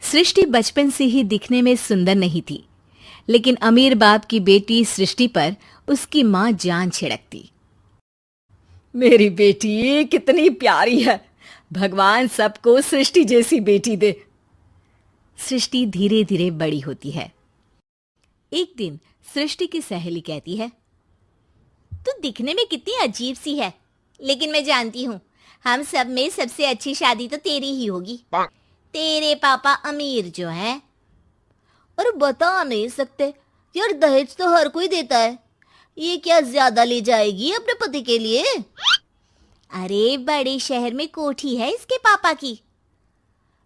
सृष्टि बचपन से ही दिखने में सुंदर नहीं थी, लेकिन अमीर बाप की बेटी सृष्टि पर उसकी माँ जान छिड़कती। मेरी बेटी कितनी प्यारी है, भगवान सबको सृष्टि जैसी बेटी दे। सृष्टि धीरे धीरे बड़ी होती है। एक दिन सृष्टि की सहेली कहती है, तू दिखने में कितनी अजीब सी है, लेकिन मैं जानती हूँ हम सब में सबसे अच्छी शादी तो तेरी ही होगी। तेरे पापा अमीर जो हैं। और बता नहीं सकते यार, दहेज तो हर कोई देता है, ये क्या ज्यादा ले जाएगी अपने पति के लिए? अरे बड़े शहर में कोठी है इसके पापा की।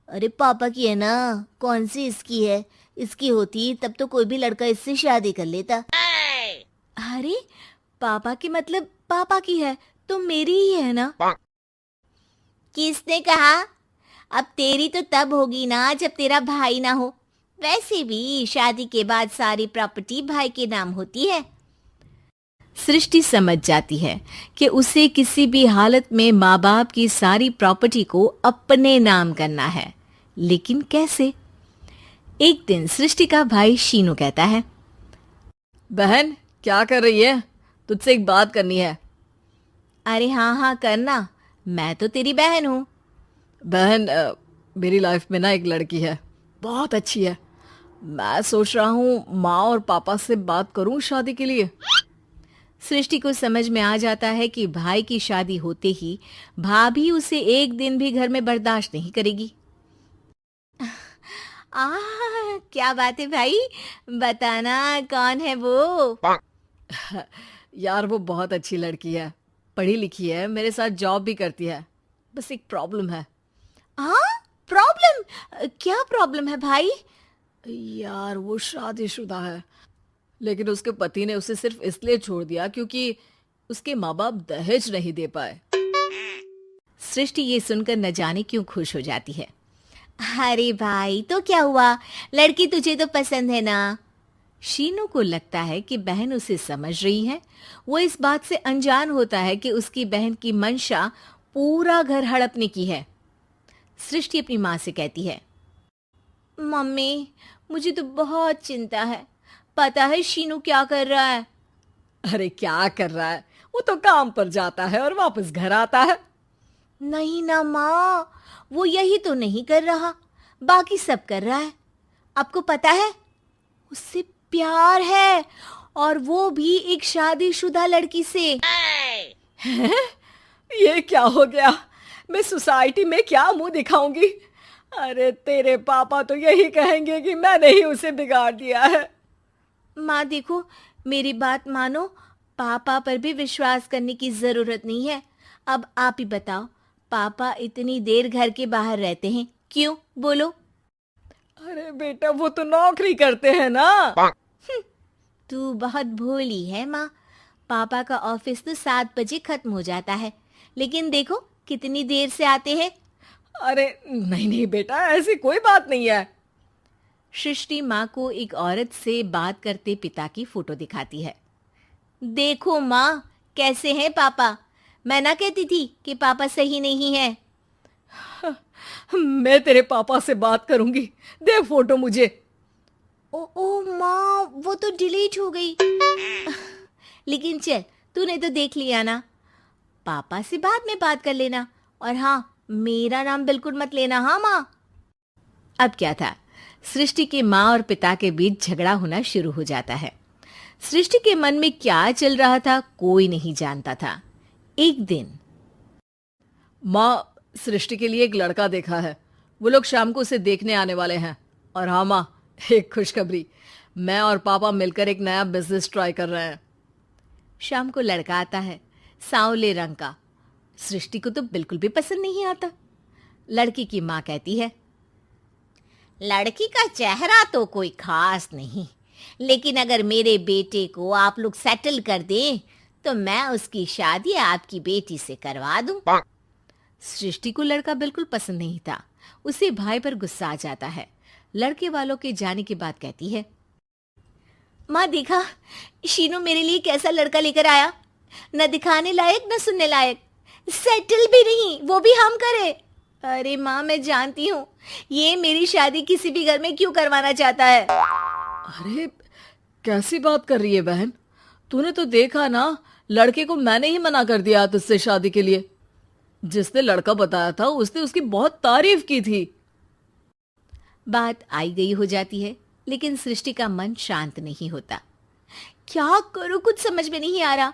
अरे पापा की है ना, कौन सी इसकी है? इसकी होती तब तो कोई भी लड़का इससे शादी कर लेता। अरे पापा की मतलब पापा की है तो मेरी ही है ना? किसने कहा? अब तेरी तो तब होगी ना जब तेरा भाई ना हो। वैसे भी शादी के बाद सारी प्रॉपर्टी भाई के नाम होती है। सृष्टि समझ जाती है कि उसे किसी भी हालत में माँ बाप की सारी प्रॉपर्टी को अपने नाम करना है, लेकिन कैसे? एक दिन सृष्टि का भाई शीनू कहता है, बहन क्या कर रही है? तुझसे एक बात करनी है। अरे हाँ हाँ करना, मैं तो तेरी बहन हूँ। बहन मेरी लाइफ में ना एक लड़की है, बहुत अच्छी है। मैं सोच रहा हूँ माँ और पापा से बात करूँ शादी के लिए। सृष्टि को समझ में आ जाता है कि भाई की शादी होते ही भाभी उसे एक दिन भी घर में बर्दाश्त नहीं करेगी। क्या बात है भाई, बताना कौन है वो? यार वो बहुत अच्छी लड़की है, पढ़ी लिखी है, मेरे साथ जॉब भी करती है। बस एक प्रॉब्लम है। प्रॉब्लम? क्या प्रॉब्लम है भाई? यार वो शादीशुदा है, लेकिन उसके पति ने उसे सिर्फ इसलिए छोड़ दिया क्योंकि उसके माँ बाप दहेज नहीं दे पाए। सृष्टि ये सुनकर न जाने क्यों खुश हो जाती है। अरे भाई तो क्या हुआ, लड़की तुझे तो पसंद है ना? शीनू को लगता है कि बहन उसे समझ रही है। वो इस बात से अनजान होता है कि उसकी बहन की मंशा पूरा घर हड़पने की है। सृष्टि अपनी माँ से कहती है, मम्मी मुझे तो बहुत चिंता है, पता है शीनू क्या कर रहा है? अरे क्या कर रहा है, वो तो काम पर जाता है और वापस घर आता है। नहीं ना माँ, वो यही तो नहीं कर रहा, बाकी सब कर रहा है। आपको पता है उससे प्यार है, और वो भी एक शादीशुदा लड़की से। हैं? ये क्या हो गया? मैं सोसाइटी में क्या मुंह दिखाऊंगी? अरे तेरे पापा तो यही कहेंगे कि मैंने ही उसे बिगाड़ दिया है। माँ देखो, मेरी बात मानो, पापा पर भी विश्वास करने की जरूरत नहीं है। अब आप ही बताओ, पापा इतनी देर घर के बाहर रहते हैं क्यों? बोलो। अरे बेटा वो तो नौकरी करते हैं ना। तू बहुत भोली है माँ, पापा का ऑफिस तो 7 बजे खत्म हो जाता है, लेकिन देखो कितनी देर से आते हैं। अरे नहीं नहीं बेटा, ऐसी कोई बात नहीं है। सृष्टि माँ को एक औरत से बात करते पिता की फोटो दिखाती है। देखो माँ, कैसे हैं पापा? मैं ना कहती थी कि पापा सही नहीं है। मैं तेरे पापा से बात करूंगी, दे फोटो मुझे। ओ माँ, वो तो डिलीट हो गई। लेकिन चल, तूने तो देख लिया ना, पापा से बाद में बात कर लेना। और हाँ, मेरा नाम बिल्कुल मत लेना। हाँ माँ। अब क्या था, सृष्टि के माँ और पिता के बीच झगड़ा होना शुरू हो जाता है। सृष्टि के मन में क्या चल रहा था कोई नहीं जानता था। एक दिन, माँ सृष्टि के लिए एक लड़का देखा है, वो लोग शाम को उसे देखने आने वाले हैं। और हाँ माँ, एक खुशखबरी, मैं और पापा मिलकर एक नया बिजनेस ट्राई कर रहे हैं। शाम को लड़का आता है, सांवले रंग का। सृष्टि को तो बिल्कुल भी पसंद नहीं आता। लड़की की माँ कहती है, लड़की का चेहरा तो कोई खास नहीं, लेकिन अगर मेरे बेटे को आप लोग सेटल कर दें तो मैं उसकी शादी आपकी बेटी से करवा दूं। सृष्टि को लड़का बिल्कुल पसंद नहीं था। उसे भाई पर गुस्सा आ जाता है। लड़के वालों के जाने के बाद कहती है, माँ देखा, शीनू मेरे लिए कैसा लड़का लेकर आया, न दिखाने लायक न सुनने लायक, सेटल भी नहीं, वो भी हम करे। अरे माँ, मैं जानती हूँ ये मेरी शादी किसी भी घर में क्यों करवाना चाहता है। अरे कैसी बात कर रही है बहन? तूने तो देखा ना, लड़के को मैंने ही मना कर दिया तुझसे शादी के लिए। जिसने लड़का बताया था उसने उसकी बहुत तारीफ की थी। बात आई गई हो जाती है, लेकिन सृष्टि का मन शांत नहीं होता। क्या करूं, कुछ समझ में नहीं आ रहा।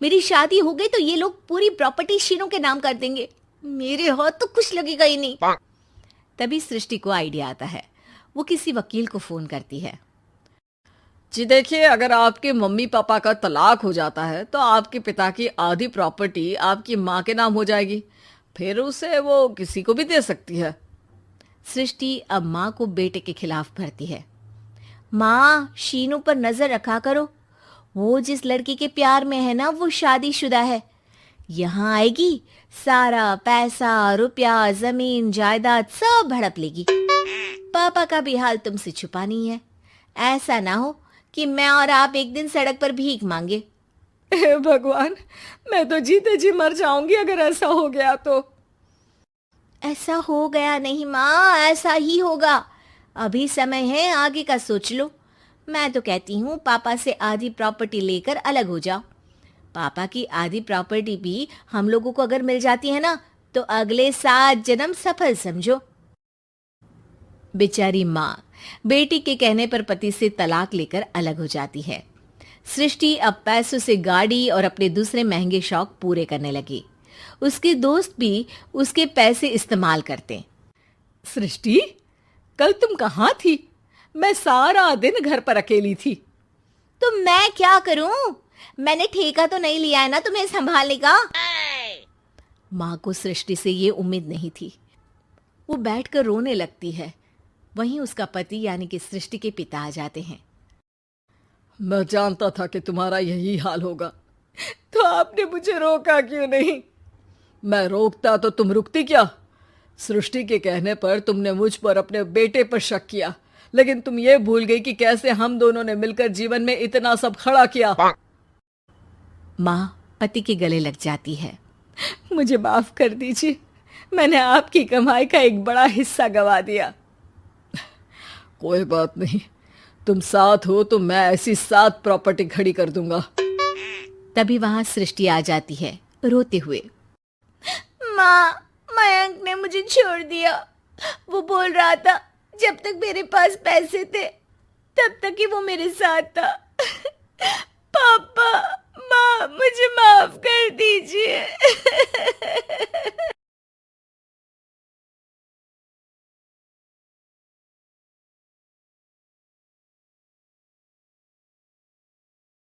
मेरी शादी हो गई तो ये लोग पूरी प्रॉपर्टी शीनू के नाम कर देंगे, मेरे हाथ तो कुछ लगेगा ही नहीं। तभी सृष्टि को आइडिया आता है। वो किसी वकील को फोन करती है। जी देखिए, अगर आपके मम्मी पापा का तलाक हो जाता है तो आपके पिता की आधी प्रॉपर्टी आपकी माँ के नाम हो जाएगी, फिर उसे वो किसी को भी दे सकती है। सृष्टि अब माँ को बेटे के खिलाफ भरती है। माँ, शीनू पर नजर रखा करो, वो जिस लड़की के प्यार में है ना वो शादीशुदा है। यहाँ आएगी, सारा पैसा रुपया जमीन जायदाद सब हड़प लेगी। पापा का भी हाल तुमसे छुपा नहीं है। ऐसा ना हो कि मैं और आप एक दिन सड़क पर भीख मांगे। हे भगवान, मैं तो जीते जी मर जाऊंगी अगर ऐसा हो गया तो। ऐसा हो गया नहीं माँ, ऐसा ही होगा। अभी समय है, आगे का सोच लो। मैं तो कहती हूँ पापा से आधी प्रॉपर्टी लेकर अलग हो जाओ। पापा की आधी प्रॉपर्टी भी हम लोगों को अगर मिल जाती है ना तो अगले 7 जन्म सफल समझो। बेचारी माँ बेटी के कहने पर पति से तलाक लेकर अलग हो जाती है। सृष्टि अब पैसों से गाड़ी और अपने दूसरे महंगे शौक पूरे करने लगी। उसके दोस्त भी उसके पैसे इस्तेमाल करते। सृष्टि, कल तुम कहाँ थी? मैं सारा दिन घर पर अकेली थी। तो मैं क्या करूं? मैंने ठेका तो नहीं लिया है ना तुम्हें संभालने का। माँ को सृष्टि से ये उम्मीद नहीं थी। वो बैठकर रोने लगती है। वहीं उसका पति यानी कि सृष्टि के पिता आ जाते हैं। मैं जानता था कि तुम्हारा यही हाल होगा, तो आपने मुझे रोका क्यों नहीं? मैं रोकता तो तुम रुकती क्या? सृष्टि के कहने पर तुमने मुझ पर अपने बेटे पर शक किया, लेकिन तुम ये भूल गई कि कैसे हम दोनों ने मिलकर जीवन में इतना सब खड़ा किया। माँ पति के गले लग जाती है। मुझे माफ कर दीजिए, मैंने आपकी कमाई का एक बड़ा हिस्सा गवा दिया। कोई बात नहीं, तुम साथ हो तो मैं ऐसी 7 प्रॉपर्टी खड़ी कर दूंगा। तभी वहां सृष्टि आ जाती है रोते हुए। माँ, मयंक ने मुझे छोड़ दिया। वो बोल रहा था जब तक मेरे पास पैसे थे तब तक ही वो मेरे साथ था। पापा, माँ, मुझे माफ कर दीजिए।